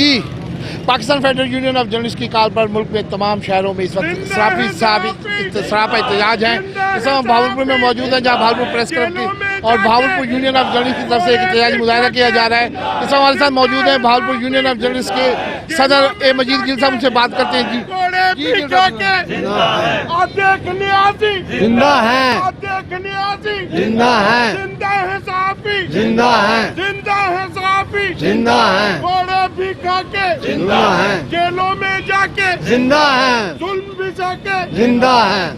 Ji, Pakistan federal union of journalist की call पर मुल्क में तमाम शहरों में इस वक्त सरापा एहतजाज है। इस वक्त भावलपुर में मौजूद है, जहाँ भावलपुर प्रेस क्लब की और भावलपुर यूनियन ऑफ जर्नलिस्ट की तरफ से एक एहतजाजी मुजाहरा किया जा रहा है। इस वक्त हमारे साथ मौजूद है भावलपुर यूनियन ऑफ जर्नलिस्ट के सदर ए मजीद गिल साहब, उनसे बात करते हैं। जी जिंदा है, जिंदा है, जिंदा है साफी, जिंदा है, जिंदा है, घोड़े भी खाके, जिंदा है, जेलों में जाके, जिंदा है, जुल्म भी जाके, जिंदा है।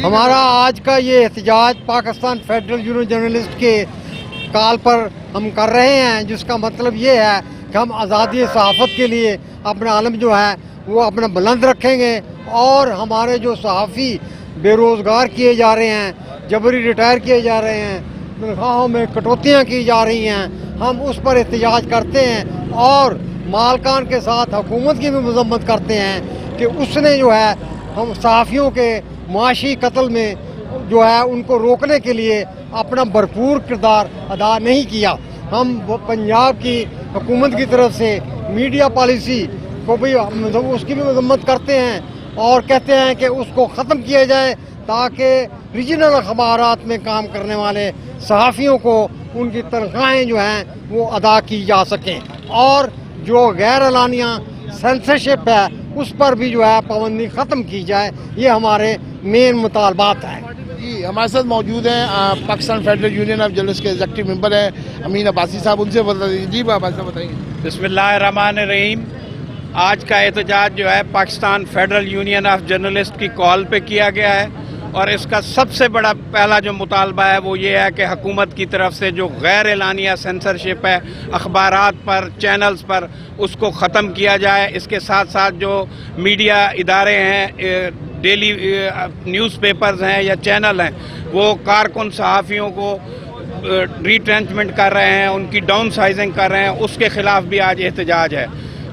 हमारा आज का ये एहतजाज पाकिस्तान फेडरल यूनियन जर्नलिस्ट के कॉल पर हम कर रहे हैं, जिसका मतलब ये है कि हम आज़ादी सहाफ़त के लिए अपना आलम जो है वो अपना बुलंद रखेंगे, और हमारे जो सहाफ़ी बेरोज़गार किए जा रहे हैं, जबरी रिटायर किए जा रहे हैं, तनख्वाहों में कटौतियाँ की जा रही हैं, हम उस पर एहतजाज करते हैं और मालकान के साथ हुकूमत की भी मजम्मत करते हैं कि उसने जो है हम सहाफ़ियों के माशी कत्ल में जो है उनको रोकने के लिए अपना भरपूर किरदार अदा नहीं किया। हम पंजाब की हुकूमत की तरफ से मीडिया पॉलिसी को भी उसकी भी मजम्मत करते हैं और कहते हैं कि उसको ख़त्म किया जाए, ताकि रीजनल अखबारात में काम करने वाले सहाफ़ियों को उनकी तनख्वाहें जो हैं वो अदा की जा सकें, और जो गैर एलानिया सेंसरशिप है उस पर भी जो है पाबंदी ख़त्म की जाए। ये हमारे मेन मुतालबात हैं। जी, हमारे साथ मौजूद हैं Pakistan federal union of journalist के एग्जीक्यूटिव मेंबर हैं अमीन अब्बासी साहब, उनसे बताइए। जी अब्बासी साहब बताइए। बिस्मिल्लाहिर्रहमानिर्रहीम। आज का एहतजाज जो है Pakistan federal union of journalist की कॉल पे किया गया है, और इसका सबसे बड़ा पहला जो मुतालबा है वो ये है कि हुकूमत की तरफ से जो गैर एलानिया सेंसरशिप है अखबारात पर, चैनल्स पर, उसको ख़त्म किया जाए। इसके साथ साथ जो मीडिया इदारे हैं, डेली न्यूज़पेपर्स हैं या चैनल हैं, वो कारकुन सहाफ़ियों को रिट्रेंचमेंट कर रहे हैं, उनकी डाउन साइजिंग कर रहे हैं, उसके ख़िलाफ़ भी आज एहतजाज है।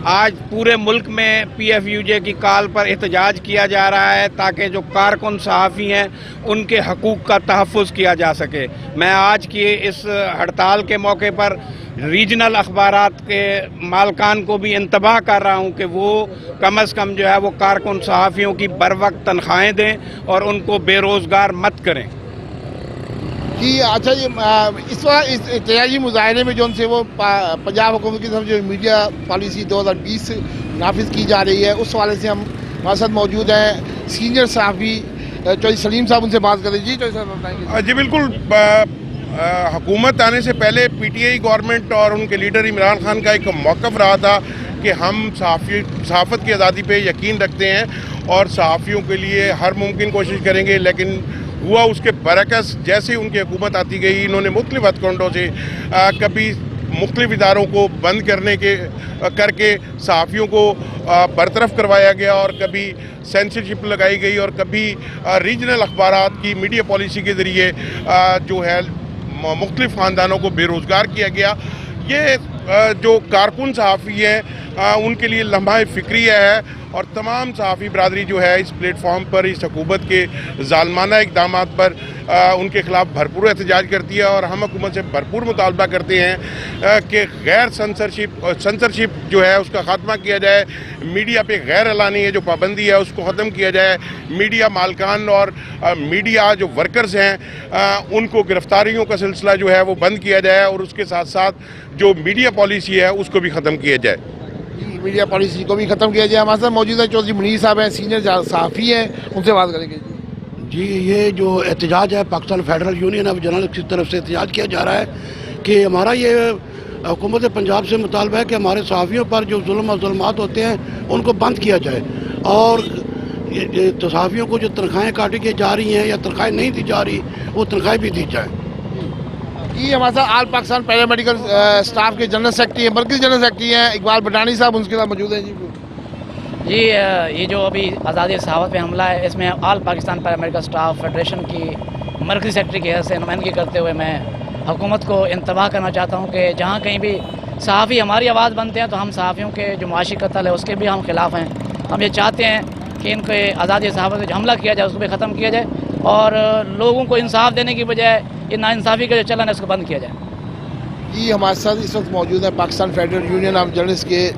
आज पूरे मुल्क में PFUJ की कॉल पर एहतजाज किया जा रहा है ताकि जो कारकुन सहाफ़ी हैं उनके हकूक़ का तहफ़्फ़ुज़ किया जा सके। मैं आज की इस हड़ताल के मौके पर रीजनल अखबारात के मालकान को भी इंतबाह कर रहा हूँ कि वो कम अज़ कम जो है वो कारकुन सहाफ़ियों की बर वक्त तनख्वाहें दें और उनको बेरोज़गार मत करें। जी अच्छा, ये इस वक्त इस एहतजाजी मुजाहरे में जो उनसे वो पंजाब हुकूमत की तरफ जो मीडिया पॉलिसी 2020 नाफिज की जा रही है, उस हवाले से हम हमारे साथ मौजूद हैं सीनियर सहाफ़ी चौधरी सलीम साहब, उनसे बात करें। जी चौधरी साहब बताएंगे। जी बिल्कुल, हुकूमत आने से पहले PTI गवर्नमेंट और उनके लीडर इमरान खान का एक मौक़िफ़ रहा था कि हम सहाफ़त की आज़ादी पे यकीन रखते हैं और सहाफ़ियों के लिए हर मुमकिन कोशिश करेंगे, लेकिन हुआ उसके बरकस जैसे उनकी हुकूमत आती गई, इन्होंने मुख्तलिफ हथकंडों से कभी मुख्तलिफ इदारों को बंद करके सहाफ़ियों को बरतरफ करवाया गया, और कभी सेंसरशिप लगाई गई, और कभी रीजनल अखबारात की मीडिया पॉलिसी के ज़रिए जो है मुख्तलिफ ख़ानदानों को बेरोज़गार किया गया। ये जो कारकुन सहाफ़ी हैं उनके लिए लम्हा फ़िक्रिया है, और तमाम सहाफ़ी बरादरी जो है इस प्लेटफॉर्म पर इस हुकूमत के ज़ालमाना इक़दामात पर उनके ख़िलाफ़ भरपूर एहतजाज करती है, और हम हुकूमत से भरपूर मुतालबा करते हैं कि गैर सेंसरशिप जो है उसका ख़ात्मा किया जाए, मीडिया पे गैर एलानी जो पाबंदी है उसको ख़त्म किया जाए, मीडिया मालकान और मीडिया जो वर्कर्स हैं उनको गिरफ़्तारियों का सिलसिला जो है वो बंद किया जाए, और उसके साथ साथ जो मीडिया पॉलिसी है उसको भी ख़त्म किया जाए। मीडिया पॉलिसी को भी ख़त्म किया जाए। हमारे साथ मौजूद है चौधरी मुनीर साहब हैं, सीनियर सहाफ़ी हैं, उनसे बात करेंगे। जी, ये जो एहतजाज है Pakistan federal union of journalist की तरफ से एहतजाज किया जा रहा है कि हमारा ये हुकूमत पंजाब से मुतालबा है कि हमारे सहाफ़ियों पर जो जुल्म और ज़ुल्मात होते हैं उनको बंद किया जाए, और सहाफ़ियों को जो तनख्वाहें काटी की जा रही हैं या तनख्वाहें नहीं दी जा रही वो तनख्वाहें भी दी जाए। जी, हमारे साथ आल पाकिस्तान पैरामेडिकल स्टाफ के जनरल सेक्रेटरी हैं, मरकज़ी जनरल सेक्रेटरी हैं इकबाल बटानी साहब, उनके साथ मौजूद हैं। जी ये जो अभी आज़ादी सहाफ़त पे हमला है, इसमें आल पाकिस्तान पैरामेडिकल स्टाफ फेडरेशन की मरकज़ी सेक्रेटरी की हैसियत से नुमाइंदगी करते हुए मैं हुकूमत को इंतबाह करना चाहता हूँ कि जहाँ कहीं भी सहाफ़ी हमारी आवाज़ बनते हैं तो हम सहाफ़ियों के जो मुआशी कत्ल है उसके भी हम खिलाफ़ हैं। हम ये चाहते हैं कि इनके आज़ादी सहाफ़त पे जो हमला किया जाए उसको भी ख़त्म किया जाए, और लोगों को इंसाफ देने की बजाय ये नाइंसाफ़ी का जो चलन है उसको बंद किया जाए। جی ہمارے ساتھ اس وقت موجود ہیں Pakistan federal union of journalist کے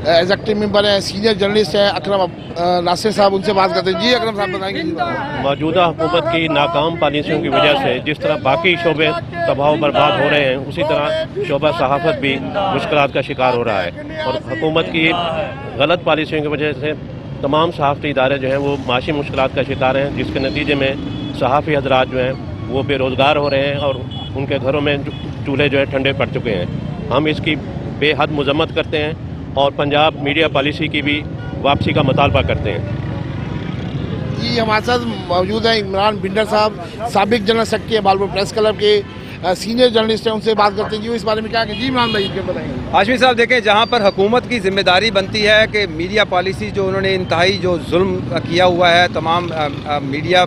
ایگزیکٹو ممبر ہیں, سینئر جرنلسٹ ہیں اکرم ناصر صاحب, ان سے بات کرتے ہیں. جی اکرم صاحب بتائیں گے. موجودہ حکومت کی ناکام پالیسیوں کی وجہ سے جس طرح باقی شعبے تباہ و برباد ہو رہے ہیں, اسی طرح شعبہ صحافت بھی مشکلات کا شکار ہو رہا ہے, اور حکومت کی غلط پالیسیوں کی وجہ سے تمام صحافتی ادارے جو ہیں وہ معاشی مشکلات کا شکار ہیں, جس کے نتیجے میں صحافی حضرات جو ہیں وہ بے روزگار ہو رہے ہیں اور ان کے گھروں میں چولہے جو ہے ٹھنڈے پڑ چکے ہیں. ہم اس کی بے حد مذمت کرتے ہیں اور پنجاب میڈیا پالیسی کی بھی واپسی کا مطالبہ کرتے ہیں. جی ہمارے ساتھ موجود ہیں عمران بنڈر صاحب, سابق general secretary Bahawalpur press club کے سینئر جرنلسٹ ہیں, ان سے بات کرتے ہیں. جی اس بارے میں کیا کہ جی عمران بھائی کیا بتائیں گے. ہاشمی صاحب دیکھیں, جہاں پر حکومت کی ذمہ داری بنتی ہے کہ میڈیا پالیسی جو انہوں نے انتہائی جو ظلم کیا ہوا ہے تمام میڈیا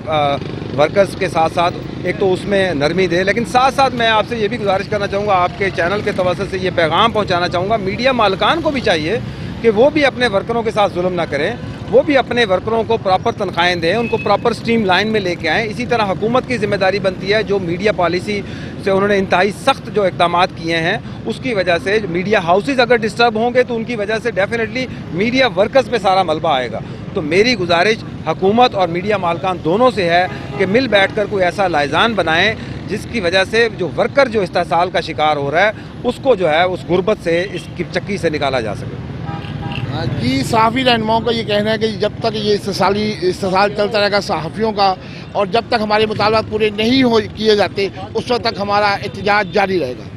ورکرز کے ساتھ ساتھ, ایک تو اس میں نرمی دے, لیکن ساتھ ساتھ میں آپ سے یہ بھی گزارش کرنا چاہوں گا, آپ کے چینل کے توسط سے یہ پیغام پہنچانا چاہوں گا, میڈیا مالکان کو بھی چاہیے کہ وہ بھی اپنے ورکروں کے ساتھ ظلم نہ کریں, وہ بھی اپنے ورکروں کو پراپر تنخواہیں دیں, ان کو پراپر سٹریم لائن میں لے کے آئیں. اسی طرح حکومت کی ذمہ داری بنتی ہے جو میڈیا پالیسی سے انہوں نے انتہائی سخت جو اقدامات کیے ہیں, اس کی وجہ سے میڈیا ہاؤسز اگر ڈسٹرب ہوں گے تو ان کی وجہ سے ڈیفینیٹلی میڈیا ورکرز پہ سارا ملبہ آئے گا. تو میری گزارش حکومت اور میڈیا مالکان دونوں سے ہے کہ مل بیٹھ کر کوئی ایسا لائزان بنائیں جس کی وجہ سے جو ورکر جو استحصال کا شکار ہو رہا ہے اس کو جو ہے اس غربت سے, اس کی چکی سے نکالا جا سکے. جی صحافی رہنماؤں کا یہ کہنا ہے کہ جب تک یہ استحصال چلتا رہے گا صحافیوں کا, اور جب تک ہمارے مطالبات پورے نہیں کیے جاتے اس وقت تک ہمارا احتجاج جاری رہے گا.